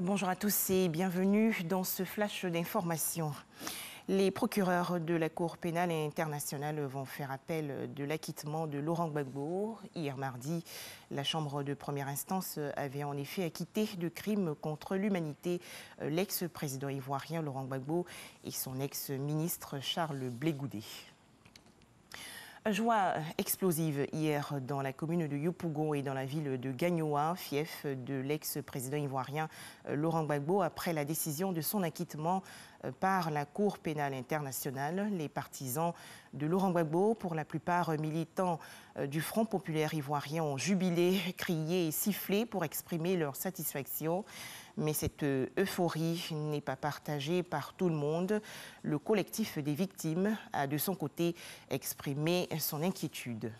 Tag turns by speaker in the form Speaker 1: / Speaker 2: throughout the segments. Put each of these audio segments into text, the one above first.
Speaker 1: Bonjour à tous et bienvenue dans ce flash d'information. Les procureurs de la Cour pénale internationale vont faire appel de l'acquittement de Laurent Gbagbo. Hier mardi, la Chambre de première instance avait en effet acquitté de crimes contre l'humanité l'ex-président ivoirien Laurent Gbagbo et son ex-ministre Charles Blé Goudé. Joie explosive hier dans la commune de Yopougon et dans la ville de Gagnoa, fief de l'ex-président ivoirien Laurent Gbagbo, après la décision de son acquittement par la Cour pénale internationale. Les partisans de Laurent Gbagbo, pour la plupart militants du Front populaire ivoirien, ont jubilé, crié et sifflé pour exprimer leur satisfaction. Mais cette euphorie n'est pas partagée par tout le monde. Le collectif des victimes a de son côté exprimé son inquiétude.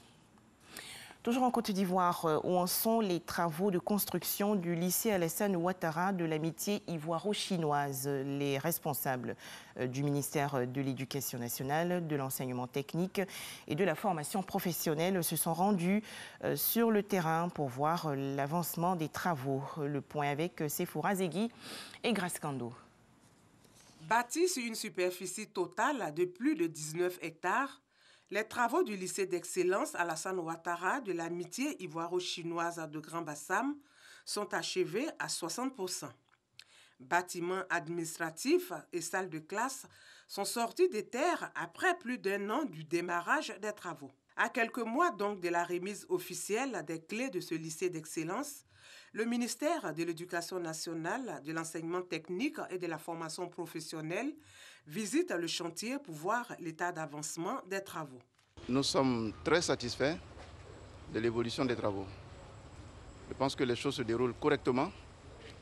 Speaker 1: Toujours en Côte d'Ivoire, où en sont les travaux de construction du lycée Alassane Ouattara de l'amitié ivoiro-chinoise? Les responsables du ministère de l'Éducation nationale, de l'enseignement technique et de la formation professionnelle se sont rendus sur le terrain pour voir l'avancement des travaux. Le point avec Sefoura Zegui et Grace Kando.
Speaker 2: Bâti sur une superficie totale de plus de 19 hectares, les travaux du lycée d'excellence Alassane Ouattara de l'amitié ivoiro-chinoise de Grand Bassam sont achevés à 60%. Bâtiments administratifs et salles de classe sont sortis des terres après plus d'un an du démarrage des travaux. À quelques mois donc de la remise officielle des clés de ce lycée d'excellence, le ministère de l'Éducation nationale, de l'enseignement technique et de la formation professionnelle visite le chantier pour voir l'état d'avancement des travaux.
Speaker 3: Nous sommes très satisfaits de l'évolution des travaux. Je pense que les choses se déroulent correctement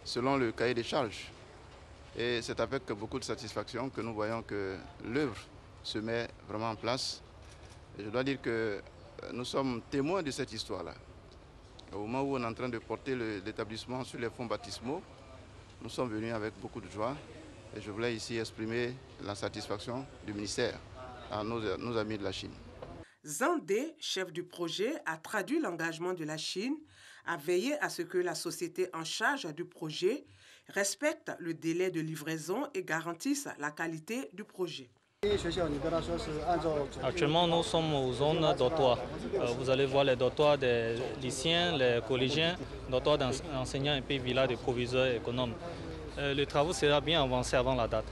Speaker 3: selon le cahier des charges. Et c'est avec beaucoup de satisfaction que nous voyons que l'œuvre se met vraiment en place. Et je dois dire que nous sommes témoins de cette histoire-là. Au moment où on est en train de porter l'établissement sur les fonds baptismaux, nous sommes venus avec beaucoup de joie. Et je voulais ici exprimer la satisfaction du ministère à nos amis de la Chine.
Speaker 2: Zandé, chef du projet, a traduit l'engagement de la Chine à veiller à ce que la société en charge du projet respecte le délai de livraison et garantisse la qualité du projet.
Speaker 4: Actuellement, nous sommes aux zones dortoirs. Vous allez voir les dortoirs des lycéens, les collégiens, dortoirs d'enseignants et puis villas de proviseurs économes. Le travail sera bien avancé avant la date.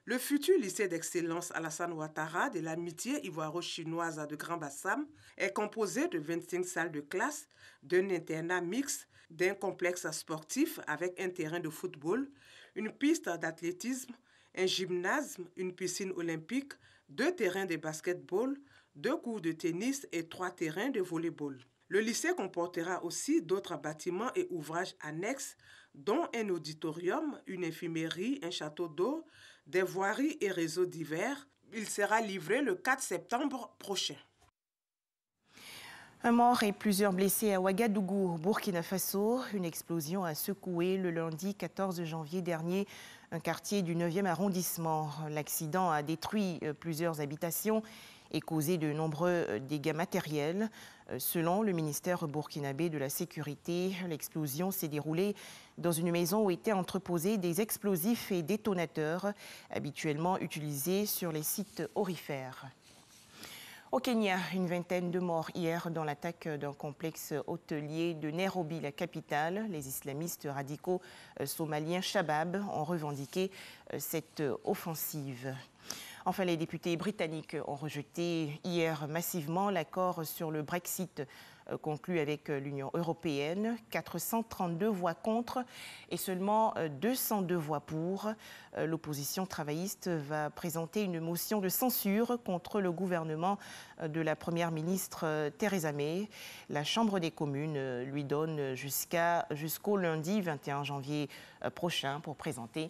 Speaker 2: Le futur lycée d'excellence Alassane Ouattara de l'amitié ivoiro-chinoise de Grand Bassam est composé de 25 salles de classe, d'un internat mixte, d'un complexe sportif avec un terrain de football, une piste d'athlétisme, un gymnase, une piscine olympique, 2 terrains de basketball, 2 courts de tennis et 3 terrains de volleyball. Le lycée comportera aussi d'autres bâtiments et ouvrages annexes, dont un auditorium, une infirmerie, un château d'eau, des voiries et réseaux divers. Il sera livré le 4 septembre prochain.
Speaker 1: Un mort et plusieurs blessés à Ouagadougou, Burkina Faso. Une explosion a secoué le lundi 14 janvier dernier un quartier du 9e arrondissement. L'accident a détruit plusieurs habitations et causé de nombreux dégâts matériels. Selon le ministère burkinabé de la Sécurité, l'explosion s'est déroulée dans une maison où étaient entreposés des explosifs et détonateurs habituellement utilisés sur les sites aurifères. Au Kenya, une vingtaine de morts hier dans l'attaque d'un complexe hôtelier de Nairobi, la capitale. Les islamistes radicaux somaliens Shabab ont revendiqué cette offensive. Enfin, les députés britanniques ont rejeté hier massivement l'accord sur le Brexit conclu avec l'Union européenne. 432 voix contre et seulement 202 voix pour. L'opposition travailliste va présenter une motion de censure contre le gouvernement de la première ministre Theresa May. La Chambre des communes lui donne jusqu'au lundi 21 janvier prochain pour présenter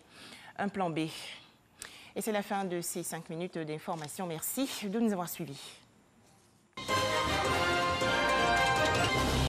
Speaker 1: un plan B. Et c'est la fin de ces 5 minutes d'information. Merci de nous avoir suivis.